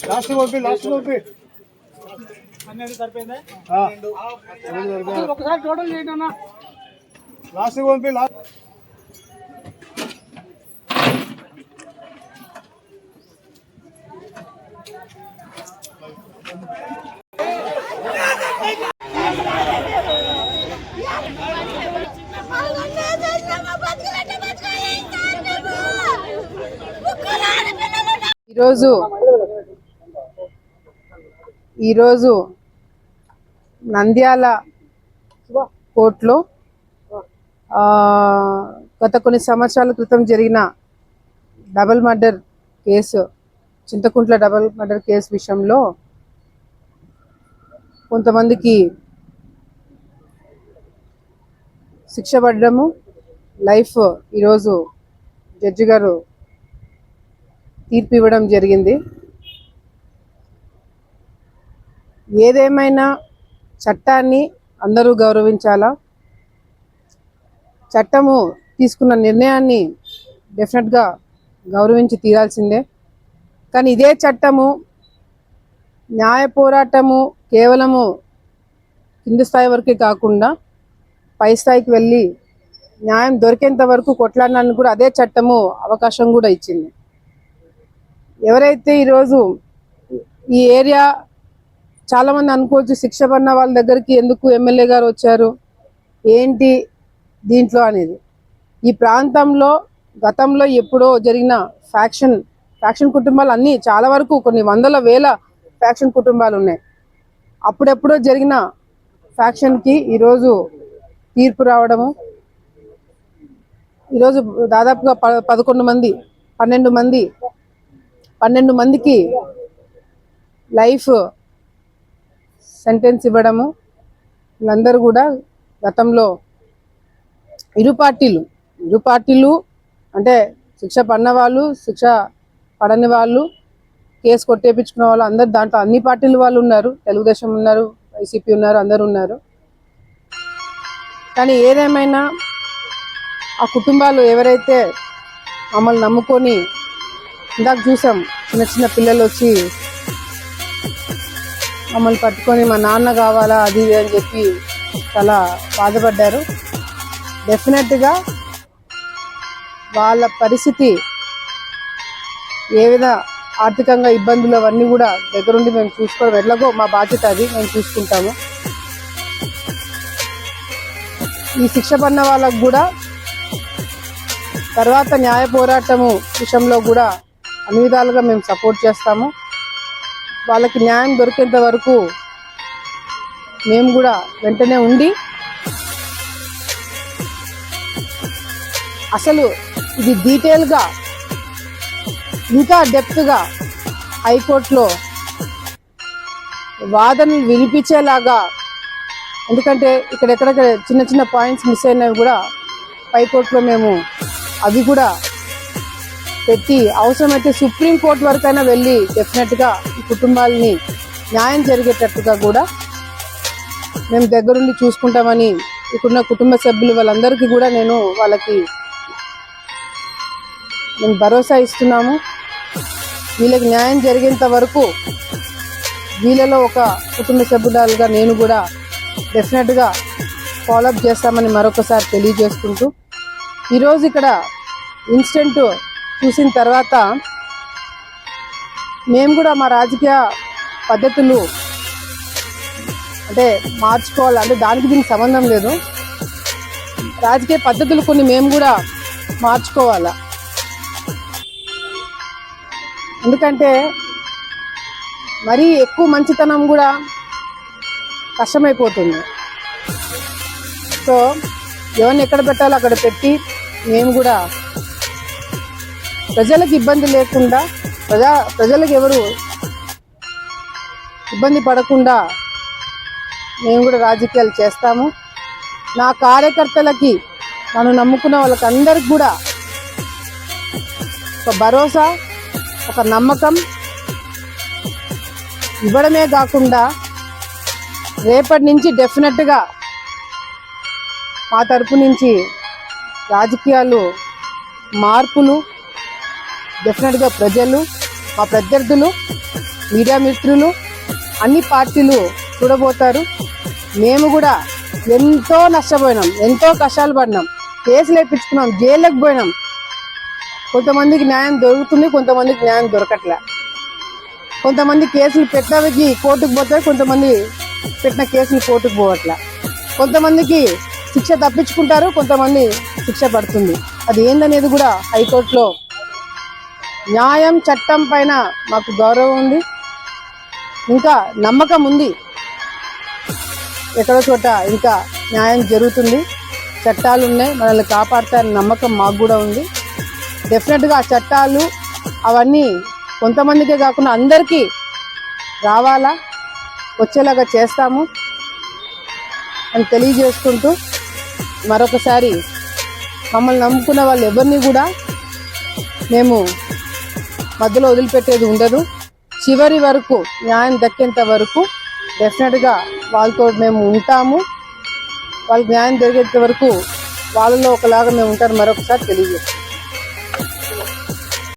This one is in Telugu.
లాస్ట్ పంపి ఒకసారి టోటల్ చేయండి అన్న. లాస్ట్ పంపి ఈరోజు నంద్యాల కోర్టులో గత కొన్ని సంవత్సరాల క్రితం జరిగిన double murder case, Chinthakuntla double murder case విషయంలో కొంతమందికి శిక్ష పడడము, లైఫ్ ఈరోజు జడ్జి గారు తీర్పు ఇవ్వడం జరిగింది. ఏదేమైనా చట్టాన్ని అందరూ గౌరవించాలా, చట్టము తీసుకున్న నిర్ణయాన్ని డెఫినెట్గా గౌరవించి తీరాల్సిందే. కానీ ఇదే చట్టము న్యాయ పోరాటము కేవలము కింది స్థాయి వరకే కాకుండా పై స్థాయికి వెళ్ళి న్యాయం దొరికేంత వరకు కొట్లాడడానికి కూడా అదే చట్టము అవకాశం కూడా ఇచ్చింది. ఎవరైతే ఈరోజు ఈ ఏరియా చాలామంది అనుకోవచ్చు, శిక్ష పడిన వాళ్ళ దగ్గరికి ఎందుకు ఎమ్మెల్యే గారు వచ్చారు ఏంటి దీంట్లో అనేది. ఈ ప్రాంతంలో గతంలో ఎప్పుడో జరిగిన ఫ్యాక్షన్ కుటుంబాలు అన్నీ చాలా వరకు కొన్ని వందల వేల ఫ్యాక్షన్ కుటుంబాలు ఉన్నాయి. అప్పుడెప్పుడో జరిగిన ఫ్యాక్షన్కి ఈరోజు తీర్పు రావడము, ఈరోజు దాదాపుగా 12 మందికి లైఫ్ సెంటెన్స్ ఇవ్వడము. వీళ్ళందరూ కూడా గతంలో ఇరు పార్టీలు అంటే శిక్ష పడిన వాళ్ళు, శిక్ష పడని వాళ్ళు, కేసు కొట్టేపించుకున్న వాళ్ళు అందరు దాంట్లో అన్ని పార్టీల వాళ్ళు ఉన్నారు. తెలుగుదేశం ఉన్నారు, వైసీపీ ఉన్నారు, అందరు ఉన్నారు. కానీ ఏదేమైనా ఆ కుటుంబాలు ఎవరైతే మమ్మల్ని నమ్ముకొని, ఇందాక చూసాం చిన్న పిల్లలు వచ్చి మమ్మల్ని పట్టుకొని మా నాన్న కావాలా అది అని చెప్పి చాలా బాధపడ్డారు. డెఫినెట్గా వాళ్ళ పరిస్థితి ఏ విధంగా ఆర్థికంగా ఇబ్బందులు అవన్నీ కూడా దగ్గరుండి మేము చూసుకోవడం ఎట్లాగో మా బాధ్యత, అది మేము చూసుకుంటాము. ఈ శిక్ష పడిన వాళ్ళకు కూడా తర్వాత న్యాయ పోరాటము విషయంలో కూడా అన్ని విధాలుగా మేము సపోర్ట్ చేస్తాము. వాళ్ళకి న్యాయం దొరికేంత వరకు మేము కూడా వెంటనే ఉండి, అసలు ఇది డీటెయిల్గా ఇంకా డెప్త్గా హైకోర్టులో వాదనలు వినిపించేలాగా, ఎందుకంటే ఇక్కడెక్కడెక్కడ చిన్న పాయింట్స్ మిస్ అయినవి కూడా హైకోర్టులో మేము అవి కూడా పెట్టి అవసరమైతే సుప్రీంకోర్టు వరకైనా వెళ్ళి డెఫినెట్గా ఈ కుటుంబాలని న్యాయం జరిగేటట్టుగా కూడా మేము దగ్గరుండి చూసుకుంటామని ఇక్కడున్న కుటుంబ సభ్యులు వాళ్ళందరికీ కూడా మేము భరోసా ఇస్తున్నాము. వీళ్ళకి న్యాయం జరిగేంత వరకు వీళ్ళలో ఒక కుటుంబ సభ్యురాలుగా నేను కూడా డెఫినెట్గా ఫాలోఅప్ చేస్తామని మరొకసారి తెలియజేసుకుంటూ, ఈరోజు ఇక్కడ ఇన్సిడెంట్ చూసిన తర్వాత మేము కూడా మా రాజకీయ పద్ధతులు అంటే మార్చుకోవాలి, అంటే దానికి దీనికి సంబంధం లేదు, రాజకీయ పద్ధతులు కొన్ని మేము కూడా మార్చుకోవాలా. ఎందుకంటే మరీ ఎక్కువ మంచితనం కూడా కష్టమైపోతుంది. సో ఎవరిని ఎక్కడ పెట్టాలో అక్కడ పెట్టి మేము కూడా ప్రజలకు ఇబ్బంది లేకుండా, ప్రజలకు ఎవరు ఇబ్బంది పడకుండా మేము కూడా రాజకీయాలు చేస్తాము. నా కార్యకర్తలకి, నన్ను నమ్ముకున్న వాళ్ళకి అందరికి కూడా ఒక భరోసా, ఒక నమ్మకం, ఇవ్వడమే కాకుండా రేపటి నుంచి డెఫినెట్గా మా తరపు నుంచి రాజకీయాలు మార్పులు డెఫినెట్గా ప్రజలు, మా ప్రత్యర్థులు, మీడియా మిత్రులు, అన్ని పార్టీలు చూడబోతారు. మేము కూడా ఎంతో నష్టపోయినాం, ఎంతో కష్టాలు పడినాం, కేసులు వేయించుకున్నాం, జైళ్ళకి పోయినాం. కొంతమందికి న్యాయం దొరుకుతుంది, కొంతమందికి న్యాయం దొరకట్లే. కొంతమంది కేసులు పెట్టడానికి కోర్టుకు పోతారు, కొంతమంది పెట్టిన కేసులు కోర్టుకు పోవట్లే. కొంతమందికి శిక్ష తప్పించుకుంటారు, కొంతమంది శిక్ష పడుతుంది. అది ఏందనేది కూడా హైకోర్టులో న్యాయం చట్టం పైన మాకు గౌరవం ఉంది, ఇంకా నమ్మకం ఉంది. ఎక్కడో చోట ఇంకా న్యాయం జరుగుతుంది, చట్టాలు ఉన్నాయి, మనల్ని కాపాడుతారని నమ్మకం మాకు కూడా ఉంది. డెఫినెట్గా ఆ చట్టాలు అవన్నీ కొంతమందికే కాకుండా అందరికీ రావాలా, వచ్చేలాగా చేస్తాము అని తెలియజేసుకుంటూ మరొకసారి మమ్మల్ని నమ్ముకున్న వాళ్ళు ఎవరిని కూడా మేము మధ్యలో వదిలిపెట్టేది ఉండదు. చివరి వరకు న్యాయం దక్కేంత వరకు డెఫినెట్గా వాళ్ళతో మేము ఉంటాము. వాళ్ళకి న్యాయం జరిగేంత వరకు వాళ్ళలో ఒకలాగా మేము ఉంటారు మరొకసారి తెలియజేస్తాం.